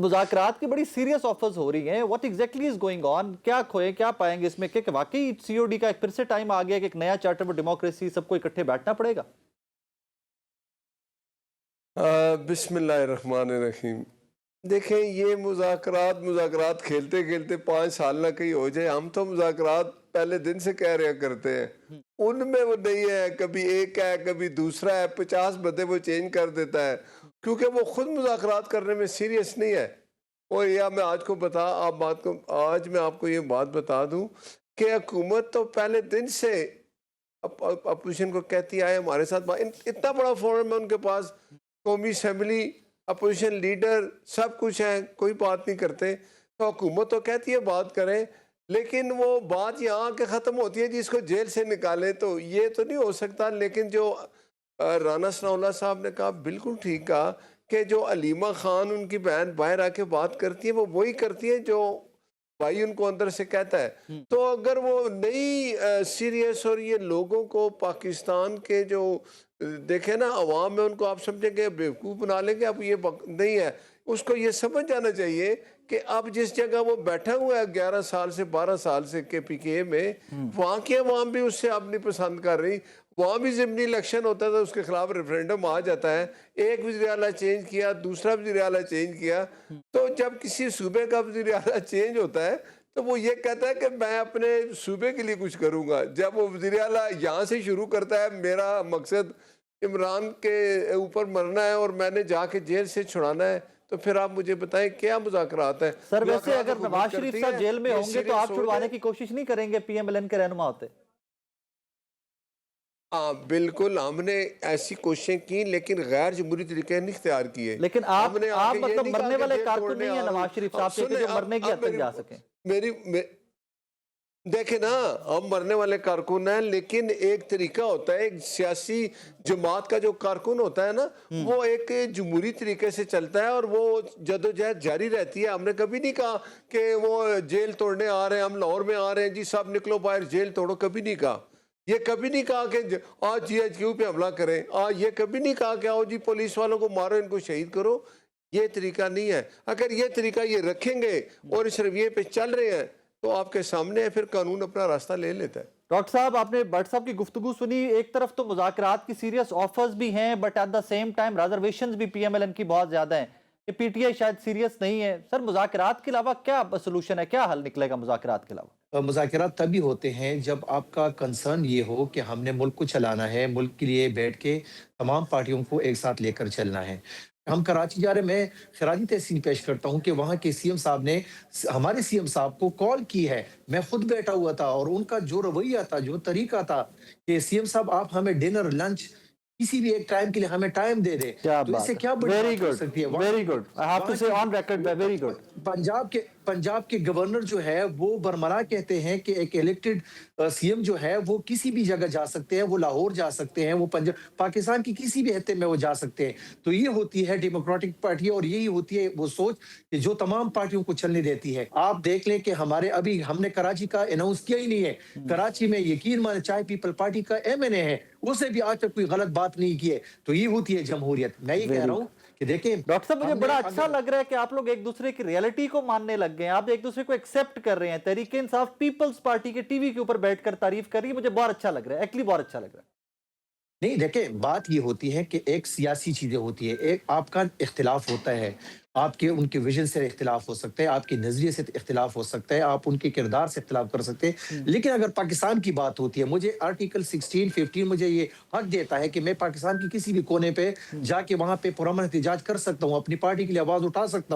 मुज़ाकरात की बड़ी serious offers हो रही हैं। What exactly is going on? क्या खोए, क्या पाएंगे इसमें कि वाकई सीओडी का एक फिर से टाइम आ गया कि एक नया चार्टर फॉर डेमोक्रेसी, सबको इकट्ठे बैठना पड़ेगा? बिस्मिल्लाहिर्रहमानिर्रहीम। देखें, ये मुज़ाकरात मुज़ाकरात खेलते खेलते 5 साल ना कहीं हो जाए। हम तो मुज़ाकरात पहले दिन से कह रहे करते हैं, उनमें वो नहीं है। कभी एक है, कभी दूसरा है, 50 बंदे वो चेंज कर देता है, क्योंकि वो खुद मुज़ाकरात करने में सीरियस नहीं है। और या मैं आज को बता आप बात को आज मैं आपको ये बात बता दूं कि हुकूमत तो पहले दिन से अपोजिशन को कहती है हमारे साथ इतना बड़ा फोरम है उनके पास, कौमी असम्बली, अपोजिशन लीडर, सब कुछ है, कोई बात नहीं करते। तो हुकूमत तो कहती है बात करें, लेकिन वो बात यहाँ के ख़त्म होती है जिसको जेल से निकाले। तो ये तो नहीं हो सकता। लेकिन जो राना सनाउल्लाह साहब ने कहा, बिल्कुल ठीक कहा कि जो अलीमा खान उनकी बहन बाहर आके बात करती है, वो वही करती है जो भाई उनको अंदर से कहता है। तो अगर वो नहीं सीरियस, और ये लोगों को पाकिस्तान के जो देखे ना अवाम में, उनको आप समझेंगे बेवकूफ़ बना लेंगे। अब ये नहीं है, उसको ये समझ जाना चाहिए कि अब जिस जगह वो बैठा हुआ है 11 साल से 12 साल से KPK में, वहाँ की अवाम भी उससे अब नहीं पसंद कर रही। वहाँ भी ज़िमनी इलेक्शन होता था, उसके खिलाफ रेफरेंडम आ जाता है। एक वज़ीर आला चेंज किया, दूसरा वज़ीर आला चेंज किया। तो जब किसी सूबे का वज़ीर आला चेंज होता है तो वो ये कहता है कि मैं अपने सूबे के लिए कुछ करूँगा। जब वो वज़ीर आला यहाँ से शुरू करता है, मेरा मकसद इमरान के ऊपर मरना है और मैंने जाके जेल से छुड़ाना है, तो फिर आप मुझे बताएं क्या मुज़ाकरात है? सर वैसे अगर नवाज शरीफ साहब जेल में होंगे तो आप छुड़वाने की कोशिश नहीं करेंगे? PMLN के रहनुमा होते। हाँ बिल्कुल, हमने ऐसी कोशिशें की, लेकिन गैर जमहूरी तरीके नहीं इख्तियार किए। लेकिन आप मतलब मरने वाले कारकुन नहीं है नवाज शरीफ साहब के जो मरने की हद तक जा सके। देखे ना, हम मरने वाले कारकुन हैं, लेकिन एक तरीका होता है। एक सियासी जमात का जो कारकुन होता है ना, वो एक जमहूरी तरीके से चलता है और वो जदोजहद जारी रहती है। हमने कभी नहीं कहा कि वो जेल तोड़ने आ रहे हैं, हम लाहौर में आ रहे हैं जी, सब निकलो बाहर जेल तोड़ो, कभी नहीं कहा। ये कभी नहीं कहा कि आज GHQ पे हमला करें, आज ये कभी नहीं कहा कि आओ जी पुलिस वालों को मारो, इनको शहीद करो। ये तरीका नहीं है। अगर ये तरीका ये रखेंगे और इस रवैये पे चल रहे हैं तो आपके सामने है, फिर कानून अपना रास्ता ले लेता है। डॉक्टर साहब, आपने भट्ट साहब की गुफ्तगू सुनी। एक तरफ तो मुज़ाकरात की सीरियस ऑफर्स भी हैं, but at the same time reservations भी PMLN की बहुत ज्यादा हैं। ये PTI शायद सीरियस नहीं है। सर मुज़ाकरात के अलावा क्या सोल्यूशन है, क्या हल निकलेगा मुज़ाकरात के अलावा? मुज़ाकरात तभी होते हैं जब आपका कंसर्न ये हो कि हमने मुल्क को चलाना है, मुल्क के लिए बैठ के तमाम पार्टियों को एक साथ लेकर चलना है। हम कराची जा रहे, मैं खराजी तहसीन पेश करता हूँ कि वहाँ के CM साहब ने हमारे CM साहब को कॉल की है। मैं खुद बैठा हुआ था और उनका जो रवैया था, जो तरीका था कि CM साहब आप हमें डिनर, लंच, किसी भी एक टाइम के लिए हमें टाइम दे दे, तो इससे क्या बड़ी बात हो सकती है? Very good, I have to say on record, very good. Punjab के गवर्नर जो है वो बरमरा कहते हैं कि एक इलेक्टेड CM जो है वो किसी भी जगह जा सकते हैं, वो लाहौर जा सकते हैं, वो पंजाब पाकिस्तान की किसी भी हिस्से में वो जा सकते हैं। तो ये होती है डेमोक्रेटिक पार्टी और यही होती है वो सोच कि जो तमाम पार्टियों को चलने देती है। आप देख लें कि हमारे अभी हमने कराची का अनाउंस किया ही नहीं है। कराची में यकीन माने चाहे पीपल पार्टी का MNA है, उसने भी आज तक कोई गलत बात नहीं की है। तो ये होती है जमहूरियत। मैं ये कह रहा हूँ कि देखिए डॉक्टर साहब, मुझे बड़ा अच्छा लग रहा है कि आप लोग एक दूसरे की रियलिटी को मानने लग गए हैं, आप एक दूसरे को एक्सेप्ट कर रहे हैं। तहरीक इंसाफ पीपल्स पार्टी के टीवी के ऊपर बैठकर तारीफ कर रही है, मुझे बहुत अच्छा लग रहा है, एक्चुअली बहुत अच्छा लग रहा है। नहीं देखिए, बात ये होती है कि एक सियासी चीजें होती है, एक आपका इख्तिलाफ होता है, आपके उनके विजन से इख्तिलाफ हो सकता है, आपके नजरिए से इख्तिलाफ हो सकता है, आप उनके किरदार से इख्तिलाफ कर सकते हैं। लेकिन अगर पाकिस्तान की बात होती है, मुझे आर्टिकल 16-15 मुझे ये हक देता है कि मैं पाकिस्तान की किसी भी कोने पे जाके वहां पे पुरअमन एहतजाज कर सकता हूँ, अपनी पार्टी के लिए आवाज उठा सकता हूँ।